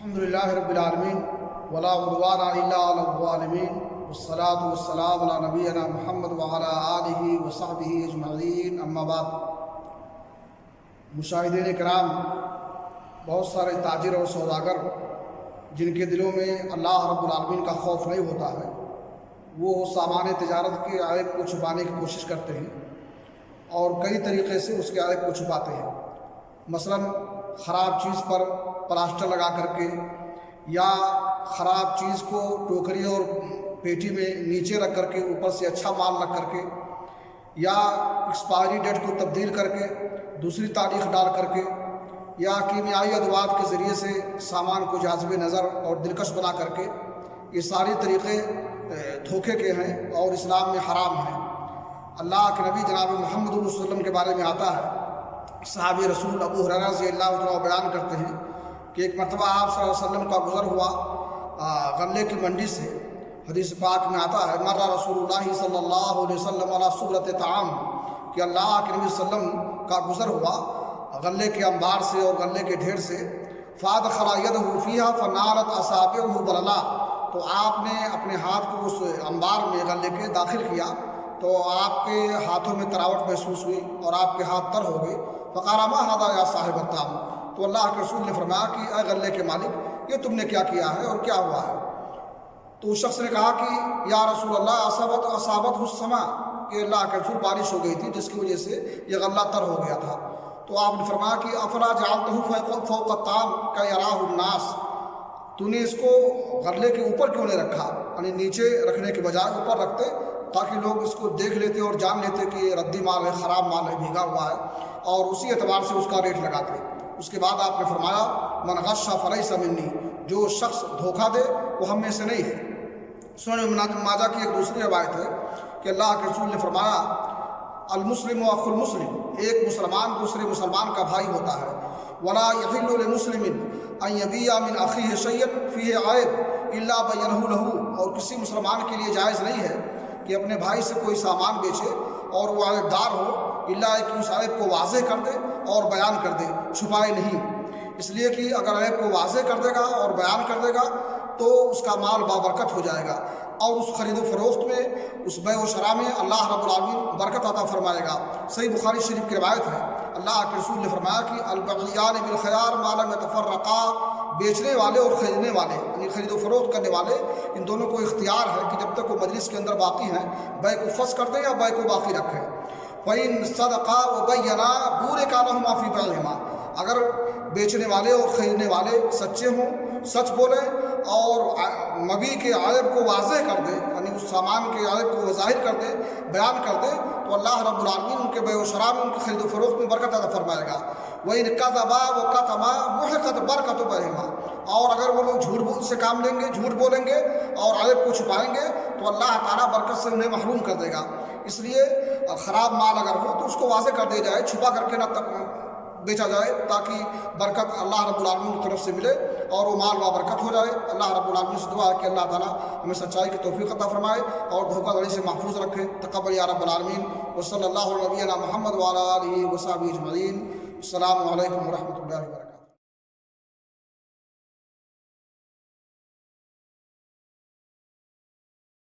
الحمد للہ رب العالمین ولا عدوان الا علی الظالمین والصلاة والسلام علی نبینا محمد وعلی آلہ وصحبہ اجمعین اما بعد۔ مشاہدین کرام، بہت سارے تاجر اور سوداگر جن کے دلوں میں اللہ رب العالمین کا خوف نہیں ہوتا ہے، وہ سامان تجارت کے عیب کو چھپانے کی کوشش کرتے ہیں اور کئی طریقے سے اس کے عیب کو چھپاتے ہیں۔ مثلاً خراب چیز پر پلاسٹر لگا کر کے، یا خراب چیز کو ٹوکری اور پیٹی میں نیچے رکھ کر کے اوپر سے اچھا مال رکھ کر کے، یا ایکسپائری ڈیٹ کو تبدیل کر کے دوسری تاریخ ڈال کر کے، یا کیمیائی ادوات کے ذریعے سے سامان کو جاذب نظر اور دلکش بنا کر کے، یہ سارے طریقے دھوکے کے ہیں اور اسلام میں حرام ہیں۔ اللہ کے نبی جناب محمد صلی اللہ علیہ وسلم کے بارے میں آتا ہے، صحابی رسول ابو ہریرہ رضی اللہ عنہ بیان کرتے ہیں کہ ایک مرتبہ آپ صلی اللہ علیہ وسلم کا گزر ہوا غلے کی منڈی سے۔ حدیث پاک میں آتا ہے، مر رسول اللہ صلی اللہ علیہ وسلم علی صورت طعام، کہ اللہ کے نبی صلی اللہ علیہ وسلم کا گزر ہوا غلے کے انبار سے اور غلے کے ڈھیر سے۔ فادخل یدہ فیہا فنالت اصابعہ بللا، تو آپ نے اپنے ہاتھ کو اس انبار میں غلے کے داخل کیا تو آپ کے ہاتھوں میں تراوٹ محسوس ہوئی اور آپ کے ہاتھ تر ہو گئے۔ فقال ما ھذا یا صاحب الطعام، تو اللہ کے رسول نے فرمایا کہ اے غلے کے مالک، یہ تم نے کیا کیا ہے اور کیا ہوا ہے؟ تو اس شخص نے کہا کہ یا رسول اللہ اصابت السماء، کہ اللہ کے رسول بارش ہو گئی تھی جس کی وجہ سے یہ غلہ تر ہو گیا تھا۔ تو آپ نے فرمایا کہ افلا جعلتہ فوق الطعام کہ یراہ الناس، تو نے اس کو غلے کے اوپر کیوں نہیں رکھا، یعنی نیچے رکھنے کے بجائے اوپر رکھتے تاکہ لوگ اس کو دیکھ لیتے اور جان لیتے کہ یہ ردی مال ہے، خراب مال ہے، بھیگا ہوا ہے، اور اسی اعتبار سے اس کا ریٹ لگاتے۔ اس کے بعد آپ نے فرمایا من غش فلیس منی، جو شخص دھوکہ دے وہ ہم میں سے نہیں ہے۔ سنن ابن ماجہ کی ایک دوسری روایت ہے کہ اللہ کے رسول نے فرمایا المسلم اخو المسلم، ایک مسلمان دوسرے مسلمان کا بھائی ہوتا ہے۔ ولا یحل لمسلم ان یبیع من اخیہ شیئا فیہ عیب الا بینہ لہ، اور کسی مسلمان کے لیے جائز نہیں ہے کہ اپنے بھائی سے کوئی سامان بیچے اور وہ عیب دار ہو، اللہ کہ اس عیب کو واضح کر دے اور بیان کر دے، چھپائے نہیں۔ اس لیے کہ اگر عیب کو واضح کر دے گا اور بیان کر دے گا تو اس کا مال بابرکت ہو جائے گا، اور اس خرید و فروخت میں، اس بیع و شراء میں اللہ رب العالمین برکت عطا فرمائے گا۔ صحیح بخاری شریف کی روایت ہے، اللہ کے رسول نے فرمایا کہ البیعان بالخیار ما لم یتفرقا، بیچنے والے اور خریدنے والے یعنی خرید و فروخت کرنے والے، ان دونوں کو اختیار ہے کہ جب تک وہ مجلس کے اندر باقی ہیں بیع کو فسخ کر دیں یا بیع کو باقی رکھیں۔ فَإِن صَدَقَا وَبَيَّنَا بُورِكَ لَهُمَا فِي بَيْعِهِمَا، اگر بیچنے والے اور خریدنے والے سچے ہوں، سچ بولیں اور مبیع کے عیب کو واضح کر دیں، یعنی اس سامان کے عیب کو ظاہر کر دیں، بیان کر دیں، تو اللہ رب العالمین ان کے بیع و شراء میں، ان کے خرید و فروخت میں برکت عطا فرمائے گا۔ وَإِن كَذَبَا وَكَتَمَا مُحِقَتْ بَرَكَتُ بَيْعِهِمَا، اور اگر وہ لوگ جھوٹ سے کام لیں گے، جھوٹ بولیں گے اور عیب کو چھپائیں گے تو اللہ تعالیٰ برکت سے انہیں محروم کر دے گا۔ اس لیے خراب مال اگر ہو تو اس کو واضح کر دیا جائے، چھپا کر کے نہ بیچا جائے، تاکہ برکت اللہ رب العالمین کی طرف سے ملے اور وہ مال بابرکت ہو جائے۔ اللہ رب العالمین سے دعا ہے کہ اللہ تعالیٰ ہمیں سچائی کی توفیق عطا فرمائے اور دھوکہ دڑی سے محفوظ رکھے۔ تقبل یا رب العالمین، وصلی اللہ علیہ نبینا محمد وعلی آلہ وصحبہ اجمعین۔ السلام علیکم ورحمۃ اللہ وبرکاتہ۔